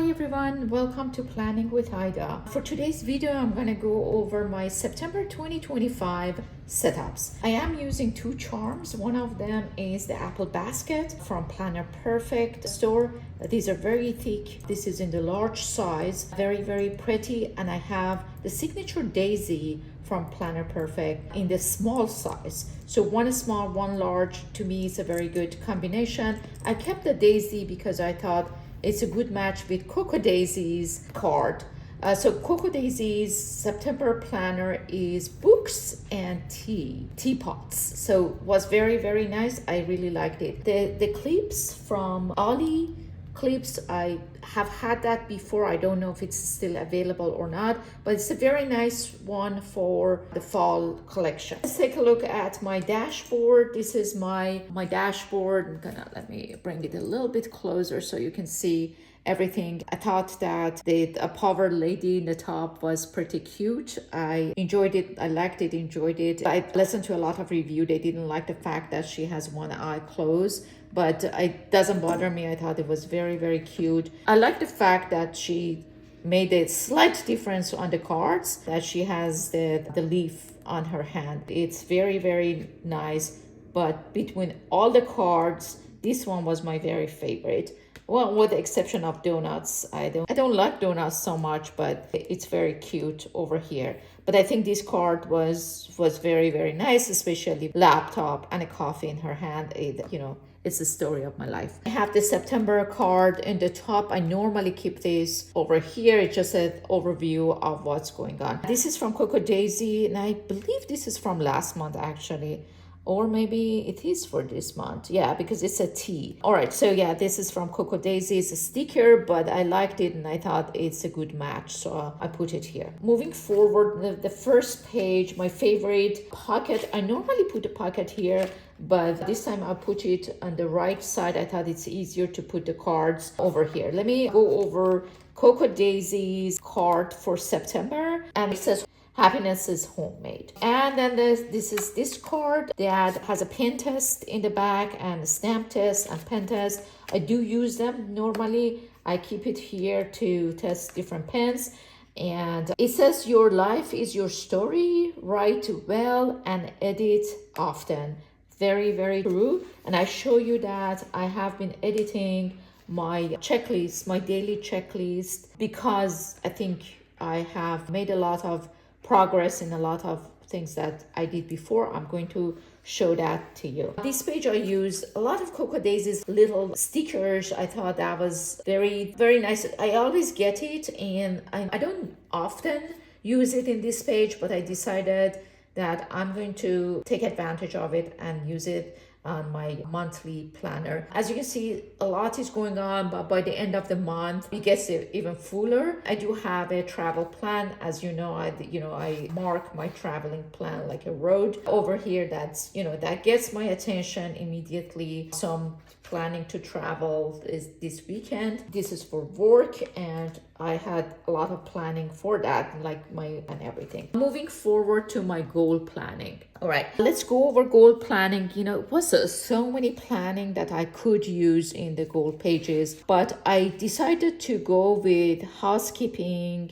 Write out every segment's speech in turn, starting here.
Hi everyone, welcome to Planning with Ida. For today's video, I'm gonna go over my September 2025 setups. I am using two charms. One of them is the apple basket from Planner Perfect store. These are very thick. This is in the large size, very pretty. And I have the signature daisy from Planner Perfect in the small size. So one small, one large, to me is a very good combination. I kept the daisy because I thought it's a good match with Coco Daisy's card. So Coco Daisy's September planner is books and teapots. So was very nice. I really liked it. The clips from Ali clips, I have had that before. I don't know if it's still available or not, but it's a very nice one for the fall collection. Let's take a look at my dashboard. This is my dashboard. Let me bring it a little bit closer so you can see everything. I thought that the power lady in the top was pretty cute. I enjoyed it. I liked it, enjoyed it. I listened to a lot of review. They didn't like the fact that she has one eye closed, but it doesn't bother me. I thought it was very cute. I like the fact that she made a slight difference on the cards, that she has the leaf on her hand. It's very nice, but between all the cards, this one was my very favorite. Well, with the exception of donuts. I don't like donuts so much, but it's very cute over here. But I think this card was very nice, especially laptop and a coffee in her hand. It's the story of my life. I have the September card in the top. I normally keep this over here. It's just an overview of what's going on. This is from Coco Daisy, and I believe this is from last month actually. Or maybe it is for this month. Yeah, because it's a T. All right, so yeah, this is from Coco Daisy. It's a sticker, but I liked it and I thought it's a good match, so I put it here. Moving forward, the first page, my favorite pocket. I normally put a pocket here, but this time I'll put it on the right side. I thought it's easier to put the cards over here. Let me go over Coco Daisy's card for September, and it says happiness is homemade. And then this card that has a pen test in the back and a stamp test and pen test. I do use them normally. I keep it here to test different pens. And it says your life is your story, write well and edit often. Very true. And I show you that I have been editing my checklist, my daily checklist, because I think I have made a lot of progress in a lot of things that I did before. I'm going to show that to you. This page I use a lot of Coco Daisy's little stickers. I thought that was very nice. I always get it, and I don't often use it in this page, but I decided that I'm going to take advantage of it and use it on my monthly planner. As you can see, a lot is going on, but by the end of the month it gets even fuller. I do have a travel plan. As you know, I mark my traveling plan like a road over here. That's that gets my attention immediately. So I'm planning to travel this weekend. This is for work, and I had a lot of planning for that, like and everything. Moving forward to my goal planning. All right, let's go over goal planning. It was so many planning that I could use in the goal pages, but I decided to go with housekeeping,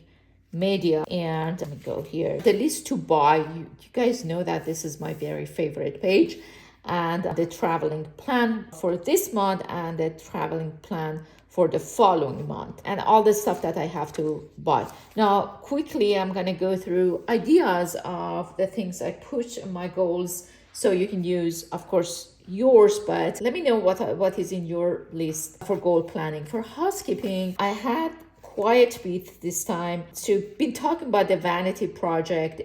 media, and let me go here. The list to buy. You guys know that this is my very favorite page. And the traveling plan for this month and the traveling plan for the following month, and all the stuff that I have to buy. Now, quickly, I'm gonna go through ideas of the things I put in my goals, so you can use, of course, yours, but let me know what is in your list for goal planning. For housekeeping, I had quiet beat this time. So been talking about the vanity project.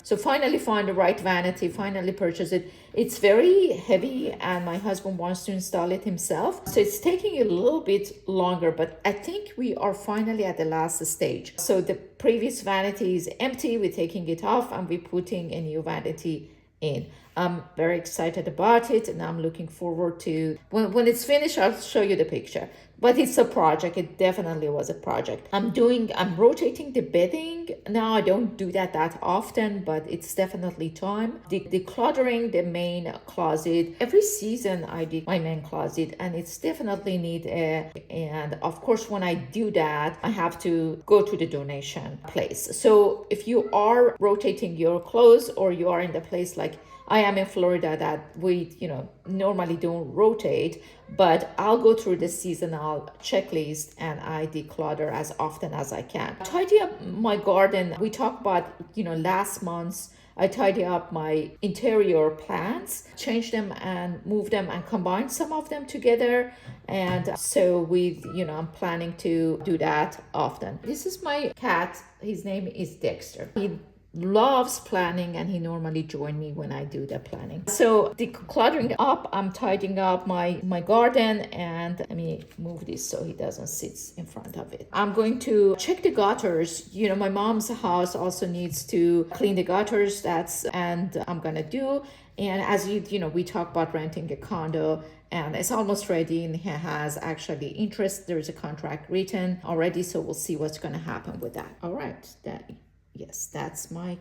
So finally found the right vanity, finally purchased it. It's very heavy and my husband wants to install it himself. So it's taking a little bit longer, but I think we are finally at the last stage. So the previous vanity is empty. We're taking it off and we're putting a new vanity in. I'm very excited about it, and I'm looking forward to when it's finished. I'll show you the picture. But it's a project. It definitely was a project. I'm rotating the bedding. Now I don't do that often, but it's definitely time. Decluttering the main closet. Every season I did my main closet, and it's definitely and of course when I do that, I have to go to the donation place. So if you are rotating your clothes, or you are in the place like I am in Florida that we, normally don't rotate, but I'll go through the seasonal checklist and I declutter as often as I can. Tidy up my garden. We talked about, last month, I tidy up my interior plants, change them and move them and combine some of them together. And so I'm planning to do that often. This is my cat. His name is Dexter. He loves planning and he normally join me when I do the planning. So decluttering up, I'm tidying up my garden, and let me move this so he doesn't sit in front of it. I'm going to check the gutters. My mom's house also needs to clean the gutters. And I'm gonna do. And as we talk about renting a condo, and it's almost ready, and he has actually interest. There's a contract written already, so we'll see what's gonna happen with that. All right, Daddy. Yes, that's my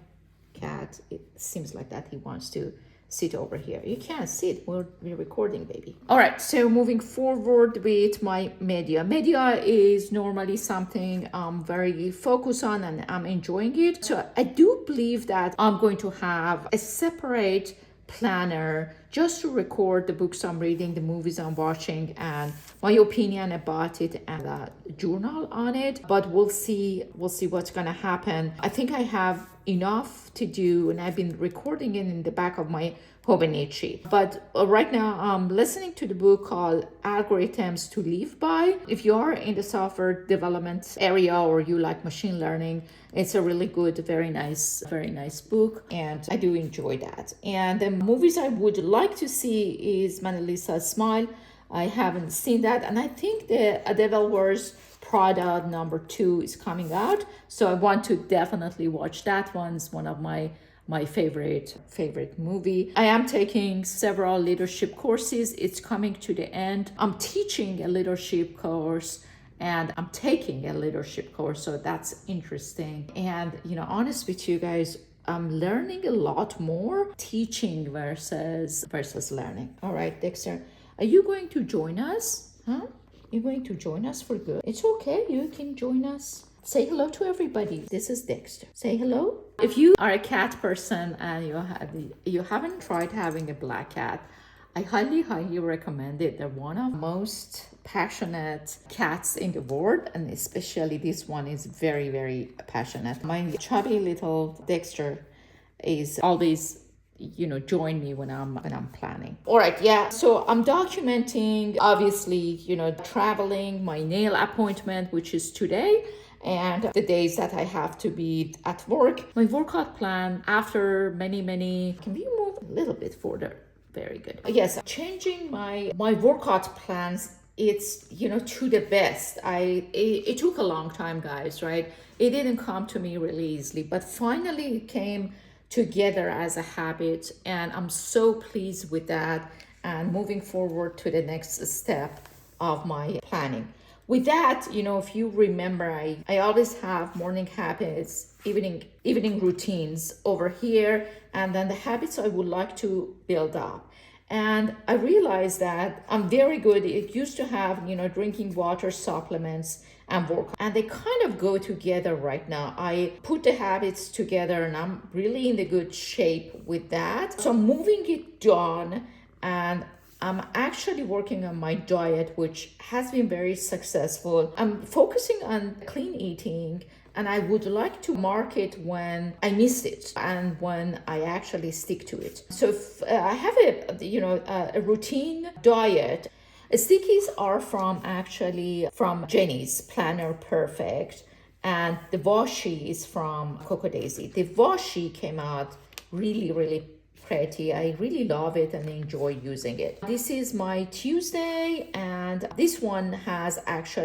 cat. It seems like that he wants to sit over here. You can't sit. We're recording, baby. All right, so moving forward with my media. Media is normally something I'm very focused on and I'm enjoying it. So I do believe that I'm going to have a separate planner just to record the books I'm reading, the movies I'm watching, and my opinion about it, and a journal on it. But we'll see what's gonna happen. I think I have enough to do, and I've been recording it in the back of my Hobonichi. But right now I'm listening to the book called Algorithms to Live By. If you are in the software development area or you like machine learning, it's a really good, very nice book, and I do enjoy that. And the movies I would like to see is Mona Lisa's Smile. I haven't seen that, and I think the A Devil Wears Prada #2 is coming out, so I want to definitely watch that one. It's one of my favorite movie. I am taking several leadership courses. It's coming to the end. I'm teaching a leadership course and I'm taking a leadership course, so that's interesting. And honest with you guys, I'm learning a lot more teaching versus learning. All right, Dexter, are you going to join us? Huh? You're going to join us for good? It's okay, you can join us. Say hello to everybody. This is Dexter. Say hello. If you are a cat person and you haven't tried having a black cat, I highly recommend it. They're one of the most passionate cats in the world, and especially this one is very, very passionate. My chubby little Dexter is always join me when I'm planning. All right, yeah. So I'm documenting, obviously, traveling, my nail appointment, which is today, and the days that I have to be at work. My workout plan after many, can we move a little bit further? Very good. Yes, changing my workout plans, it's to the best. It took a long time, guys, right? It didn't come to me really easily, but finally it came together as a habit, and I'm so pleased with that, and moving forward to the next step of my planning. With that, if you remember, I always have morning habits, evening routines over here, and then the habits I would like to build up. And I realized that I'm very good. It used to have, drinking water, supplements, and work. And they kind of go together right now. I put the habits together and I'm really in the good shape with that. So I'm moving it down, and I'm actually working on my diet, which has been very successful. I'm focusing on clean eating, and I would like to mark it when I miss it and when I actually stick to it. So if I have a routine diet. Stickies are from Jenny's Planner Perfect, and the washi is from Coco Daisy. The washi came out really, really pretty. I really love it and enjoy using it. This is my Tuesday, and this one has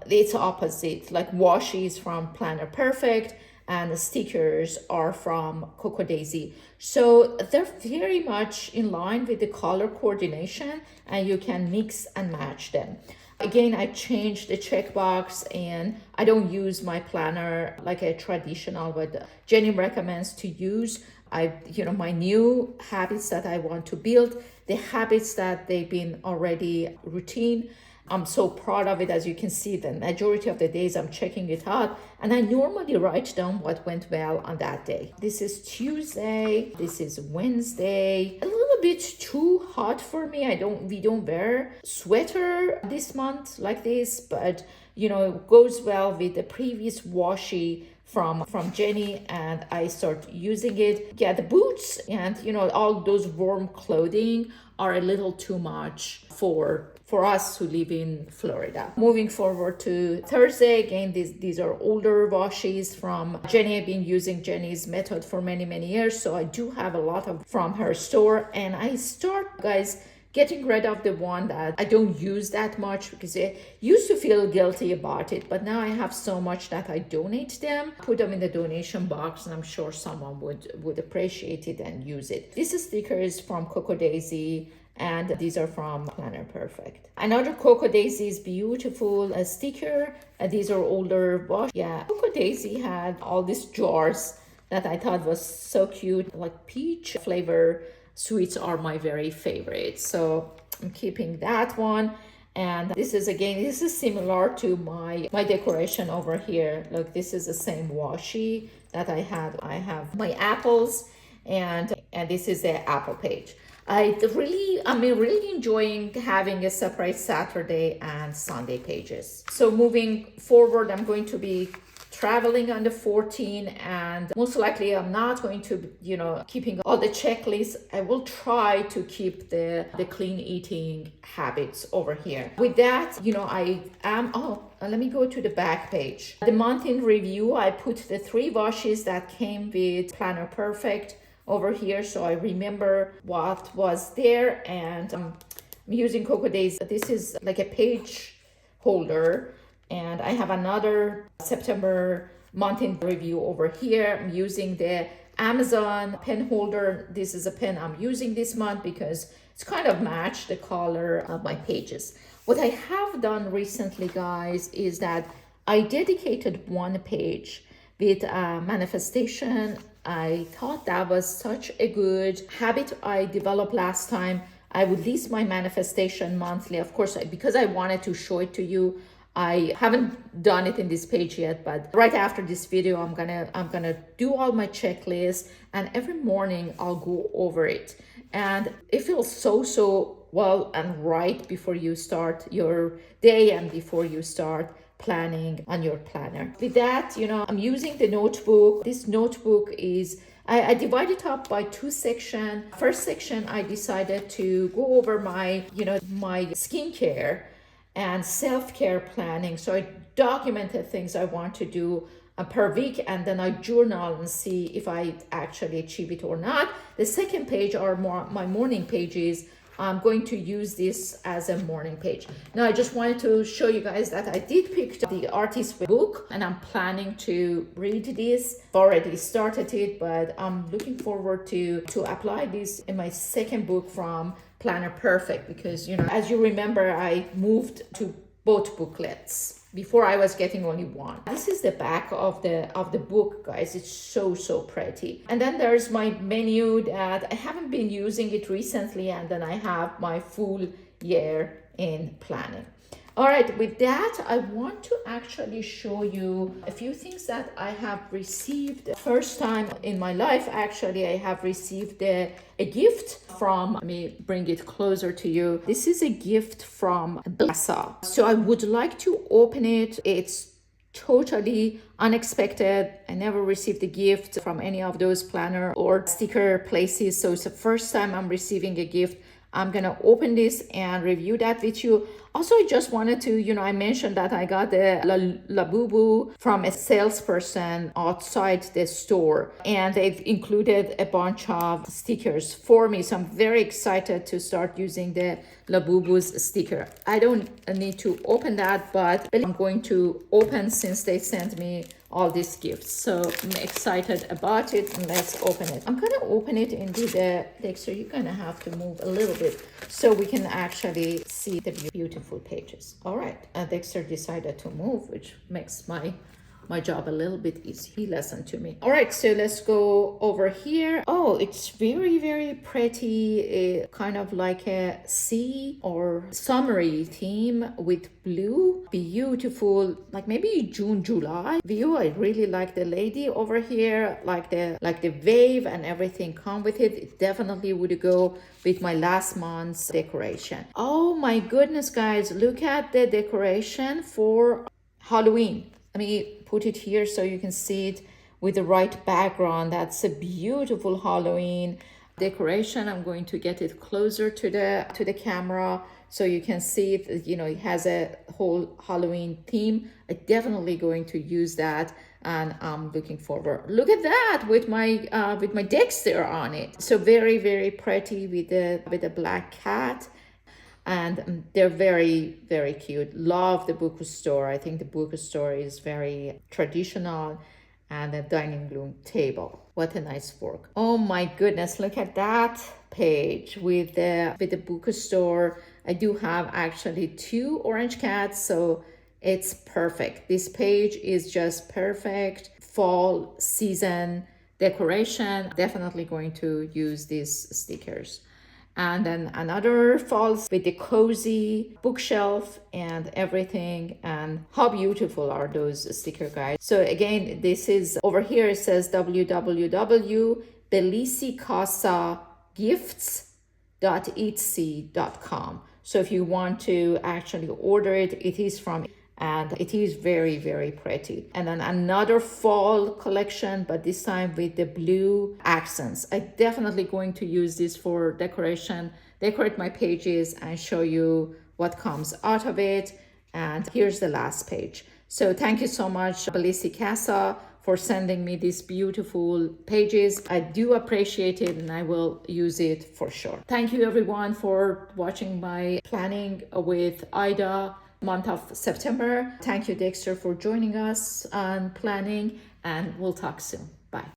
it's opposite. Like washi is from Planner Perfect and the stickers are from Coco Daisy. So they're very much in line with the color coordination, and you can mix and match them. Again, I changed the checkbox and I don't use my planner like a traditional, but Jenny recommends to use. My new habits that I want to build, the habits that they've been already routine. I'm so proud of it. As you can see, the majority of the days I'm checking it out, and I normally write down what went well on that day. This is Tuesday, this is Wednesday. A little bit too hot for me. We don't wear sweater this month like this, but it goes well with the previous washi from Jenny, and I start using it. Yeah, the boots and all those warm clothing are a little too much for us who live in Florida. Moving forward to Thursday, again, these are older washes from Jenny. I've been using Jenny's method for many years, so I do have a lot of from her store, and I start, guys, getting rid of the one that I don't use that much because I used to feel guilty about it, but now I have so much that I donate them, put them in the donation box, and I'm sure someone would appreciate it and use it. This sticker is from Coco Daisy, and these are from Planner Perfect. Another Coco Daisy is beautiful sticker. These are older wash. Yeah, Coco Daisy had all these jars that I thought was so cute, like peach flavor sweets are my very favorite, so I'm keeping that one. And this is similar to my decoration over here. Look, this is the same washi that I have my apples, and this is the apple page. I'm really enjoying having a separate Saturday and Sunday pages. So moving forward, I'm going to be traveling on the 14th, and most likely I'm not going to keeping all the checklists. I will try to keep the clean eating habits over here. With that, let me go to the back page. The month in review, I put the 3 washes that came with Planner Perfect over here, so I remember what was there. And I'm using Coco Days. This is like a page holder, and I have another September month in review over here. I'm using the Amazon pen holder. This is a pen I'm using this month because it's kind of matched the color of my pages. What I have done recently, guys, is that I dedicated one page with manifestation. I thought that was such a good habit I developed last time. I would list my manifestation monthly. Of course, because I wanted to show it to you, I haven't done it in this page yet, but right after this video, I'm gonna do all my checklists, and every morning I'll go over it. And it feels so well and right before you start your day and before you start planning on your planner. With that, I'm using the notebook. This notebook is, I divide it up by 2 sections. First section, I decided to go over my skincare and self-care planning. So I documented things I want to do per week, and then I journal and see if I actually achieve it or not. The second page are my morning pages. I'm going to use this as a morning page. Now, I just wanted to show you guys that I did pick the artist book, and I'm planning to read this. I've already started it, but I'm looking forward to apply this in my second book from Planner Perfect, because as you remember, I moved to both booklets. Before I was getting only one. This is the back of the book, guys. It's so pretty. And then there's my menu that I haven't been using it recently, and then I have my full year in planning. All right, with that, I want to actually show you a few things that I have received. First time in my life, actually, I have received a gift from, let me bring it closer to you. This is a gift from BellissiCasa. So I would like to open it. It's totally unexpected. I never received a gift from any of those planner or sticker places. So it's the first time I'm receiving a gift. I'm gonna open this and review that with you. Also, I just wanted to, I mentioned that I got the Labubu from a salesperson outside the store, and they've included a bunch of stickers for me. So I'm very excited to start using the Labubu's sticker. I don't need to open that, but I'm going to open since they sent me all these gifts. So I'm excited about it, and let's open it. I'm gonna open it into the Dexter. You're gonna have to move a little bit so we can actually see the beautiful beautiful pages. All right, Dexter decided to move, which makes my job a little bit easy. He listened to me. All right, so let's go over here. Oh, it's very, very pretty, kind of like a sea or summery theme with blue. Beautiful, like maybe June, July view. I really like the lady over here, like the wave and everything come with it. It definitely would go with my last month's decoration. Oh my goodness, guys, look at the decoration for Halloween. Let me put it here so you can see it with the right background. That's a beautiful Halloween decoration. I'm going to get it closer to the camera so you can see it. You know, it has a whole Halloween theme. I'm definitely going to use that, and I'm looking forward. Look at that with my Dexter on it. So very, very pretty with the black cat. And they're very, very cute. Love the bookstore. I think the bookstore is very traditional, and the dining room table. What a nice work. Oh my goodness, look at that page with the bookstore. I do have actually 2 orange cats, so it's perfect. This page is just perfect fall season decoration. Definitely going to use these stickers. And then another falls with the cozy bookshelf and everything. And how beautiful are those sticker guides. So again, this is over here, it says www.BellissiCasaGifts.etsy.com. So if you want to actually order it, it is from, and it is very, very pretty. And then another fall collection, but this time with the blue accents. I definitely going to use this for decoration, decorate my pages and show you what comes out of it. And here's the last page. So thank you so much, BellissiCasa, for sending me these beautiful pages. I do appreciate it, and I will use it for sure. Thank you everyone for watching my planning with Ida month of September. Thank you, Dexter, for joining us on planning, and we'll talk soon. Bye.